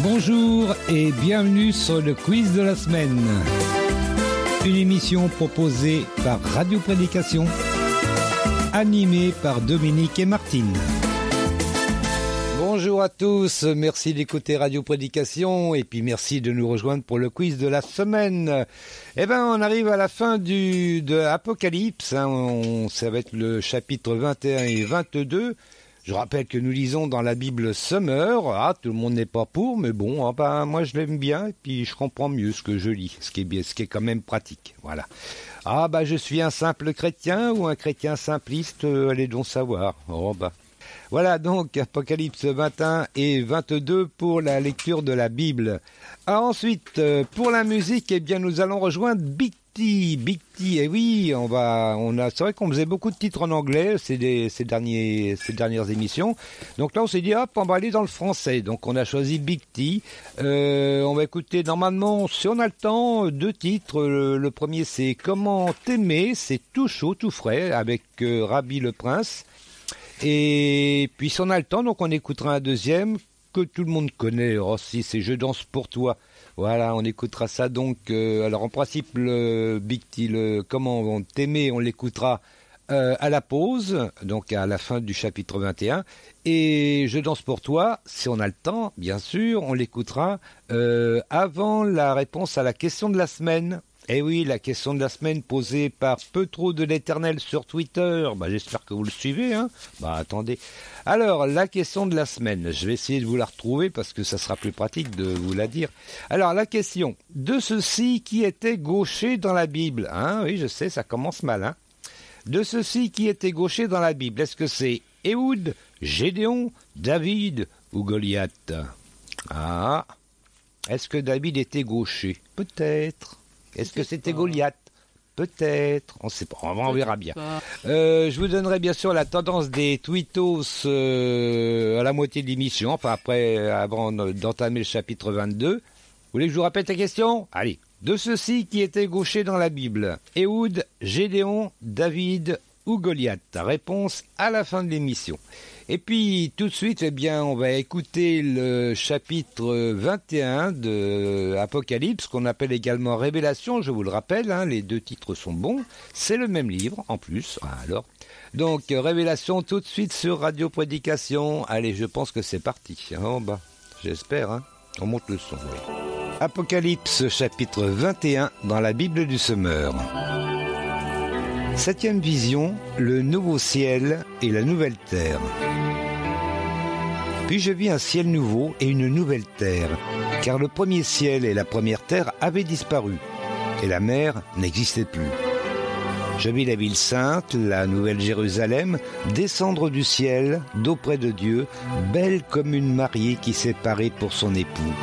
Bonjour et bienvenue sur le quiz de la semaine. Une émission proposée par Radio Prédication, animée par Dominique et Martine. Bonjour à tous, merci d'écouter Radio Prédication et puis merci de nous rejoindre pour le quiz de la semaine. On arrive à la fin de Apocalypse, ça va être le chapitre 21 et 22. Je rappelle que nous lisons dans la Bible Summer. Tout le monde n'est pas pour, mais bon, moi je l'aime bien et puis je comprends mieux ce que je lis, ce qui est quand même pratique. Voilà. Je suis un simple chrétien ou un chrétien simpliste, allez donc savoir. Voilà donc Apocalypse 21 et 22 pour la lecture de la Bible. Ensuite, pour la musique, nous allons rejoindre Big T, et oui, c'est vrai qu'on faisait beaucoup de titres en anglais ces dernières émissions. Donc là, on s'est dit, on va aller dans le français. Donc on a choisi Big T. On va écouter normalement, si on a le temps, 2 titres. Le premier, c'est Comment t'aimer, c'est tout chaud, tout frais, avec Rabbi le Prince. Et puis si on a le temps, donc on écoutera un deuxième que tout le monde connaît aussi, c'est Je danse pour toi. Voilà, on écoutera ça donc. Alors en principe, le Big T, Comment t'aimer, on l'écoutera à la pause, donc à la fin du chapitre 21. Et Je danse pour toi, si on a le temps, bien sûr, on l'écoutera avant la réponse à la question de la semaine. Eh oui, la question de la semaine posée par Peu trop de l'Éternel sur Twitter. J'espère que vous le suivez, hein. Attendez. Alors, la question de la semaine. Je vais essayer de vous la retrouver parce que ça sera plus pratique de vous la dire. Alors, la question. De ceux-ci qui étaient gauchers dans la Bible. Oui, je sais, ça commence mal, hein. De ceux-ci qui étaient gauchers dans la Bible. Est-ce que c'est Ehud, Gédéon, David ou Goliath? Est-ce que David était gaucher? Peut-être. Est-ce que c'était Goliath? Peut-être. On ne sait pas. On verra bien. Je vous donnerai bien sûr la tendance des tweetos à la moitié de l'émission. Avant d'entamer le chapitre 22. Vous voulez que je vous répète la question? Allez. De ceux-ci qui étaient gauchers dans la Bible. Ehud, Gédéon, David ou Goliath? Réponse à la fin de l'émission. Et puis, tout de suite, on va écouter le chapitre 21 de Apocalypse, qu'on appelle également Révélation, je vous le rappelle, les 2 titres sont bons. C'est le même livre, en plus. Donc, Révélation, tout de suite sur Radio Prédication. Allez, je pense que c'est parti. J'espère, On monte le son, oui. Apocalypse, chapitre 21, dans la Bible du Summer. 7e vision, le nouveau ciel et la nouvelle terre. Puis je vis un ciel nouveau et une nouvelle terre, car le premier ciel et la première terre avaient disparu, et la mer n'existait plus. Je vis la ville sainte, la nouvelle Jérusalem, descendre du ciel, d'auprès de Dieu, belle comme une mariée qui s'est parée pour son époux.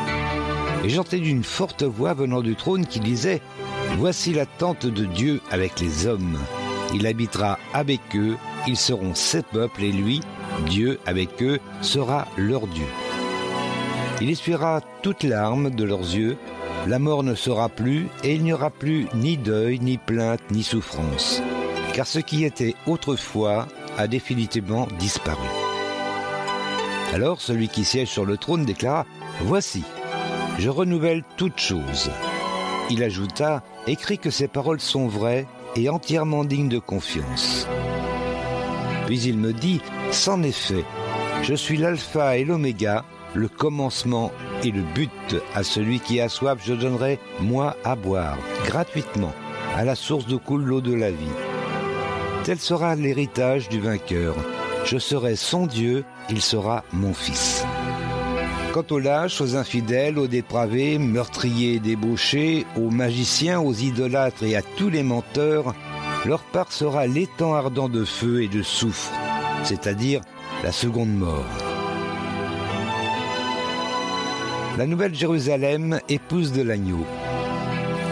Et j'entendis une forte voix venant du trône qui disait « Voici la tente de Dieu avec les hommes. Il habitera avec eux, ils seront ses peuples et lui, Dieu avec eux, sera leur Dieu. Il essuiera toute larme de leurs yeux, la mort ne sera plus et il n'y aura plus ni deuil, ni plainte, ni souffrance. Car ce qui était autrefois a définitivement disparu. » Alors celui qui siège sur le trône déclara « Voici, je renouvelle toutes choses. » Il ajouta « Écris que ces paroles sont vraies et entièrement dignes de confiance. » Puis il me dit « C'en est fait, je suis l'alpha et l'oméga, le commencement et le but. À celui qui a soif, je donnerai, moi, à boire, gratuitement, à la source d'où coule l'eau de la vie. Tel sera l'héritage du vainqueur. Je serai son Dieu, il sera mon fils. » Quant aux lâches, aux infidèles, aux dépravés, meurtriers et débauchés, aux magiciens, aux idolâtres et à tous les menteurs, leur part sera l'étang ardent de feu et de soufre, c'est-à-dire la seconde mort. La nouvelle Jérusalem, épouse de l'agneau.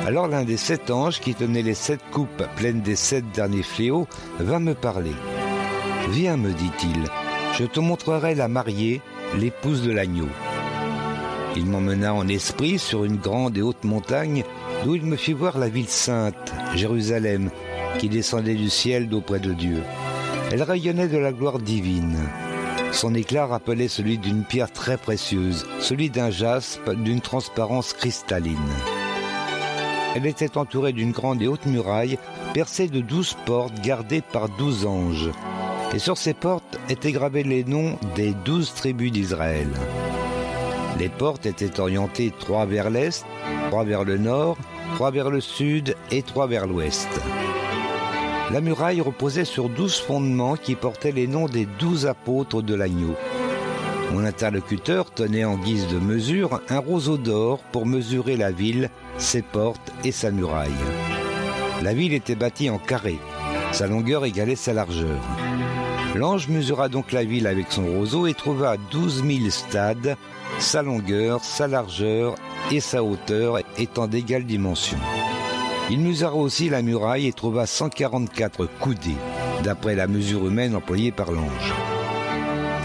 Alors l'un des 7 anges qui tenait les 7 coupes pleines des 7 derniers fléaux vint me parler. « Viens, me dit-il, je te montrerai la mariée, l'épouse de l'agneau. » Il m'emmena en esprit sur une grande et haute montagne, d'où il me fit voir la ville sainte, Jérusalem, qui descendait du ciel d'auprès de Dieu. Elle rayonnait de la gloire divine. Son éclat rappelait celui d'une pierre très précieuse, celui d'un jaspe d'une transparence cristalline. Elle était entourée d'une grande et haute muraille, percée de 12 portes gardées par 12 anges. Et sur ces portes étaient gravés les noms des 12 tribus d'Israël. Les portes étaient orientées 3 vers l'est, 3 vers le nord, 3 vers le sud et 3 vers l'ouest. La muraille reposait sur 12 fondements qui portaient les noms des 12 apôtres de l'agneau. Mon interlocuteur tenait en guise de mesure un roseau d'or pour mesurer la ville, ses portes et sa muraille. La ville était bâtie en carré. Sa longueur égalait sa largeur. L'ange mesura donc la ville avec son roseau et trouva 12 000 stades, sa longueur, sa largeur et sa hauteur étant d'égale dimension. Il mesura aussi la muraille et trouva 144 coudées, d'après la mesure humaine employée par l'ange.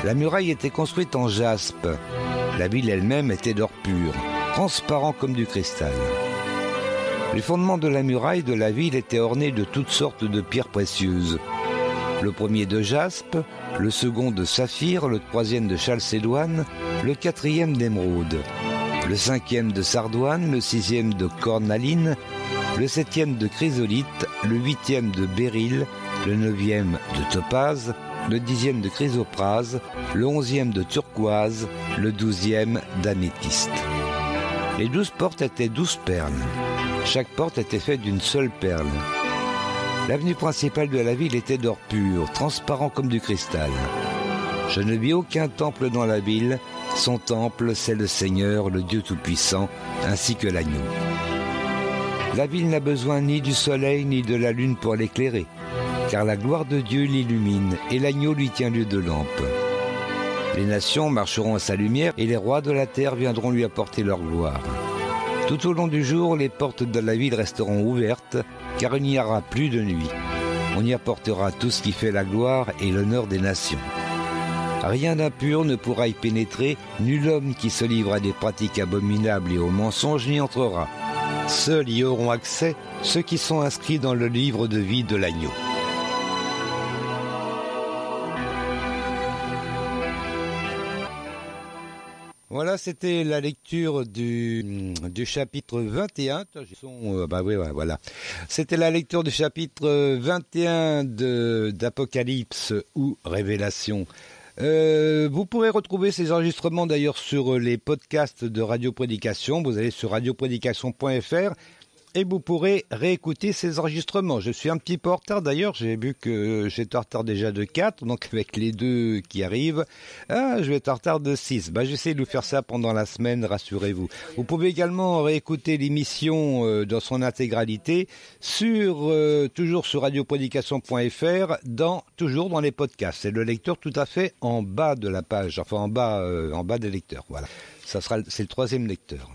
La muraille était construite en jaspe. La ville elle-même était d'or pur, transparent comme du cristal. Les fondements de la muraille de la ville étaient ornés de toutes sortes de pierres précieuses. Le premier de jaspe, le second de saphir, le troisième de chalcédoine, le quatrième d'émeraude, le cinquième de sardoine, le sixième de cornaline, le septième de chrysolite, le huitième de béryl, le neuvième de topaze, le 10e de chrysoprase, le 11e de turquoise, le 12e d'améthyste. Les 12 portes étaient 12 perles. Chaque porte était faite d'une seule perle. L'avenue principale de la ville était d'or pur, transparent comme du cristal. Je ne vis aucun temple dans la ville. Son temple, c'est le Seigneur, le Dieu Tout-Puissant, ainsi que l'agneau. La ville n'a besoin ni du soleil ni de la lune pour l'éclairer, car la gloire de Dieu l'illumine et l'agneau lui tient lieu de lampe. Les nations marcheront à sa lumière et les rois de la terre viendront lui apporter leur gloire. Tout au long du jour, les portes de la ville resteront ouvertes, car il n'y aura plus de nuit. On y apportera tout ce qui fait la gloire et l'honneur des nations. Rien d'impur ne pourra y pénétrer, nul homme qui se livre à des pratiques abominables et aux mensonges n'y entrera. Seuls y auront accès ceux qui sont inscrits dans le livre de vie de l'agneau. Voilà, c'était la lecture du chapitre 21. Voilà. C'était la lecture du chapitre 21 d'Apocalypse ou Révélation. Vous pourrez retrouver ces enregistrements d'ailleurs sur les podcasts de Radio Prédication. Vous allez sur radioprédication.fr et vous pourrez réécouter ces enregistrements. Je suis un petit peu en retard d'ailleurs, j'ai vu que j'étais en retard déjà de 4, donc avec les 2 qui arrivent, je vais être en retard de 6. J'essaie de vous faire ça pendant la semaine, rassurez-vous. Vous pouvez également réécouter l'émission dans son intégralité toujours sur radioprédication.fr, toujours dans les podcasts. C'est le lecteur tout à fait en bas de la page, enfin en bas des lecteurs. Voilà, c'est le 3e lecteur.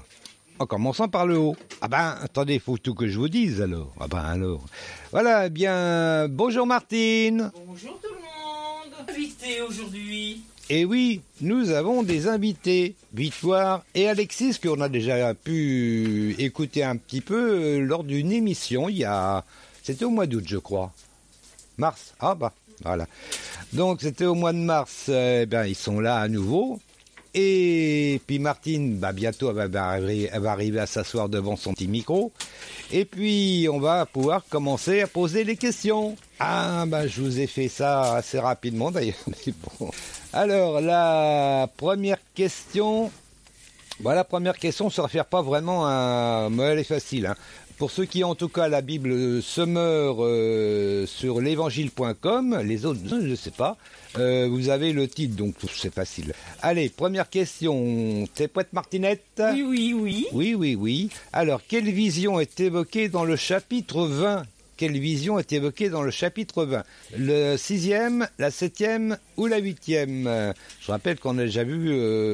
En commençant par le haut. Attendez, il faut tout que je vous dise alors. Alors. Voilà, bien, bonjour Martine. Bonjour tout le monde. Invité aujourd'hui. Et oui, nous avons des invités, Victoire et Alexis, qu'on a déjà pu écouter un petit peu lors d'une émission, c'était au mois d'août je crois. Mars, voilà. Donc c'était au mois de mars, ils sont là à nouveau. Et puis Martine, bientôt elle va arriver à s'asseoir devant son petit micro. Et puis on va pouvoir commencer à poser les questions. Je vous ai fait ça assez rapidement d'ailleurs. Mais bon. Alors la première question, ça ne réfère pas vraiment à... Elle est facile. Pour ceux qui ont en tout cas la Bible Summer sur l'évangile.com, les autres, je ne sais pas, vous avez le titre, donc c'est facile. Allez, première question, t'es prête Martinette ? Oui. Oui. Alors, quelle vision est évoquée dans le chapitre 20 ? Quelle vision est évoquée dans le chapitre 20 ? Le 6e, la 7e ou la 8e ? Je rappelle qu'on a déjà vu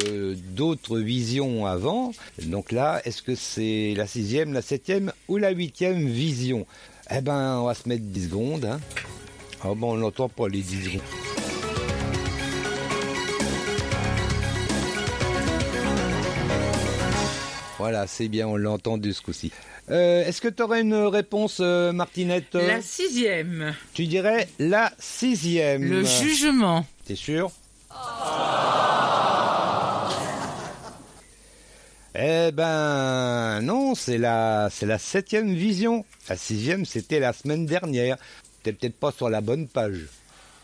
d'autres visions avant. Donc là, est-ce que c'est la 6e, la 7e ou la 8e vision ? On va se mettre 10 secondes. On n'entend pas les 10 secondes. Voilà, c'est bien, on l'a entendu ce coup-ci. Est-ce que tu aurais une réponse, Martinette ? La 6e. Tu dirais la 6e. Le jugement. T'es sûr ? Eh ben non, c'est la 7e vision. La 6e, c'était la semaine dernière. T'es peut-être pas sur la bonne page.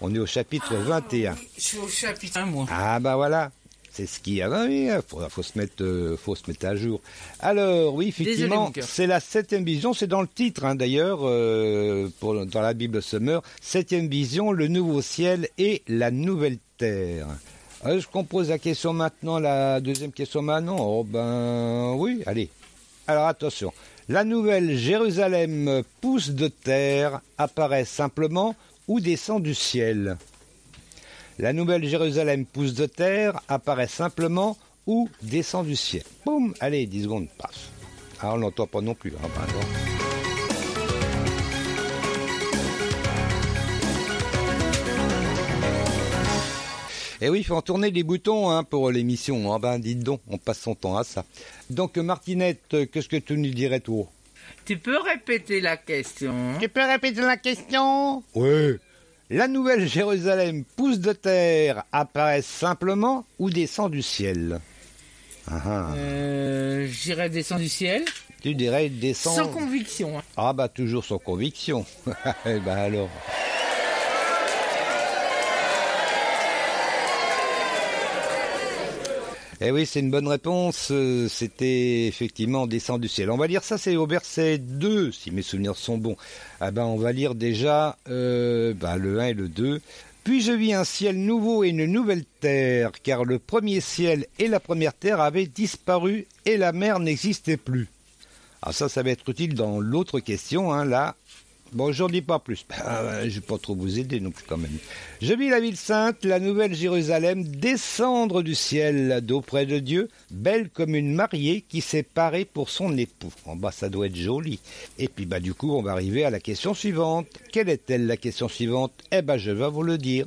On est au chapitre 21. Je suis au chapitre 1, moi. Ah bah voilà, c'est ce qui... Ah bah oui, faut se mettre à jour. Alors oui, Désolé, effectivement, mon cœur. c'est la 7e vision, c'est dans le titre hein, d'ailleurs, dans la Bible Summer. 7e vision, le nouveau ciel et la nouvelle terre. Je compose la question maintenant, la deuxième question maintenant. Oh ben oui, allez. Alors attention, la nouvelle Jérusalem pousse de terre, apparaît simplement ou descend du ciel. La nouvelle Jérusalem pousse de terre, apparaît simplement ou descend du ciel. Boum, allez, 10 secondes passent. Ah, on l'entend pas non plus. Hein, pardon. Et oui, il faut en tourner des boutons hein, pour l'émission. Ah ben, dites donc, on passe son temps à ça. Donc, Martinette, qu'est-ce que tu nous dirais, toi? Tu peux répéter la question? Tu peux répéter la question? Oui. La nouvelle Jérusalem pousse de terre, apparaît simplement ou descend du ciel? Je dirais descend du ciel. Tu dirais descend... Sans conviction. Hein. Ah bah toujours sans conviction. Eh ben alors... Eh oui, c'est une bonne réponse. C'était effectivement descend du ciel. On va lire ça, c'est au verset 2, si mes souvenirs sont bons. Ah ben, on va lire déjà le 1 et le 2. Puis je vis un ciel nouveau et une nouvelle terre, car le premier ciel et la première terre avaient disparu et la mer n'existait plus. Alors ça va être utile dans l'autre question, hein, là. Bon, j'en dis pas plus. Je vais pas trop vous aider non plus quand même. Je vis la ville sainte, la nouvelle Jérusalem, descendre du ciel d'auprès de Dieu, belle comme une mariée qui s'est parée pour son époux. En bas, ça doit être joli. Et puis, du coup, on va arriver à la question suivante. Quelle est-elle la question suivante? Eh ben, je vais vous le dire.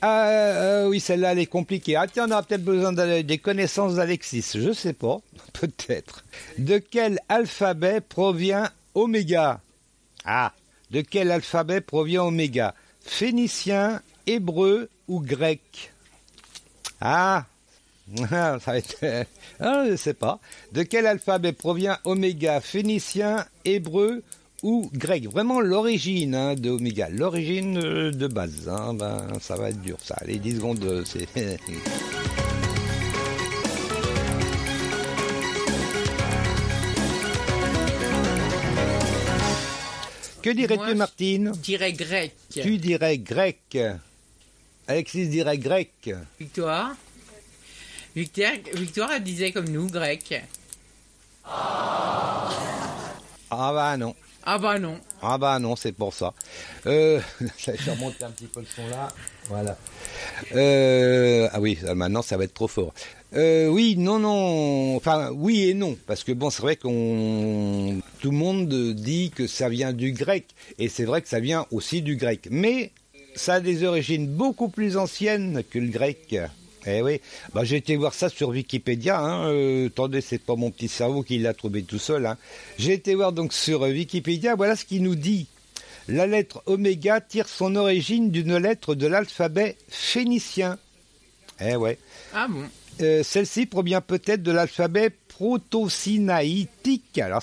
Oui, celle-là, elle est compliquée. Ah tiens, on aura peut-être besoin des connaissances d'Alexis. Je sais pas. Peut-être. De quel alphabet provient Oméga? De quel alphabet provient Oméga? Phénicien, hébreu ou grec? Ça va être... je ne sais pas. De quel alphabet provient Oméga? Phénicien, hébreu ou grec? Vraiment l'origine de Oméga. L'origine de base. Ça va être dur ça. Les 10 secondes, c'est... Que dirais-tu, Martine? Je dirais grec. Tu dirais grec. Alexis dirait grec. Victoire, elle disait comme nous, grec. Ah bah non. Ah bah non. Ah bah non, c'est pour ça. Je vais remonter un petit peu le son là. Voilà. Oui, maintenant ça va être trop fort. Oui, non. Enfin, oui et non. Parce que bon, c'est vrai tout le monde dit que ça vient du grec. Et c'est vrai que ça vient aussi du grec. Mais ça a des origines beaucoup plus anciennes que le grec. Eh oui. J'ai été voir ça sur Wikipédia. Attendez, c'est pas mon petit cerveau qui l'a trouvé tout seul. J'ai été voir donc sur Wikipédia. Voilà ce qu'il nous dit. La lettre oméga tire son origine d'une lettre de l'alphabet phénicien. Eh ouais. Ah bon. Celle-ci provient peut-être de l'alphabet proto-sinaïtique. Alors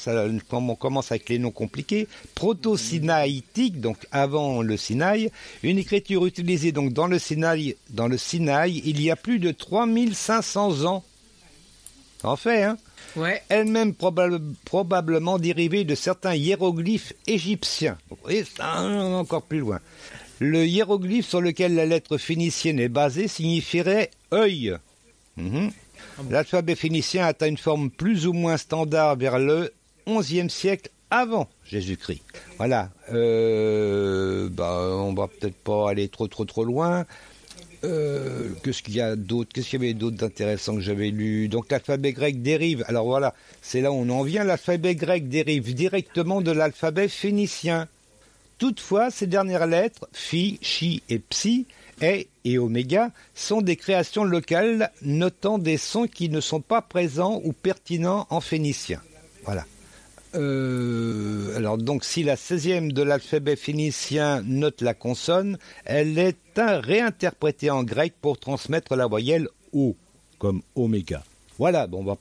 on commence avec les noms compliqués. Proto-sinaïtique, donc avant le Sinaï, une écriture utilisée donc dans le Sinaï il y a plus de 3500 ans. En fait, hein. Ouais. Elle-même probablement dérivée de certains hiéroglyphes égyptiens. Donc, vous voyez, c'est encore plus loin. Le hiéroglyphe sur lequel la lettre phénicienne est basée signifierait œil. L'alphabet phénicien atteint une forme plus ou moins standard vers le XIe siècle avant Jésus-Christ. Voilà. On va peut-être pas aller trop loin. Qu'est-ce qu'il y a d'autre? Qu'est-ce qu'il y avait d'autre d'intéressant que j'avais lu? Donc l'alphabet grec dérive. Alors voilà, c'est là où on en vient. L'alphabet grec dérive directement de l'alphabet phénicien. Toutefois, ces dernières lettres, phi, chi et psi, et oméga, sont des créations locales notant des sons qui ne sont pas présents ou pertinents en phénicien. Voilà. Alors donc si la 16e de l'alphabet phénicien note la consonne, elle est réinterprétée en grec pour transmettre la voyelle O, comme oméga. Voilà, bon, on va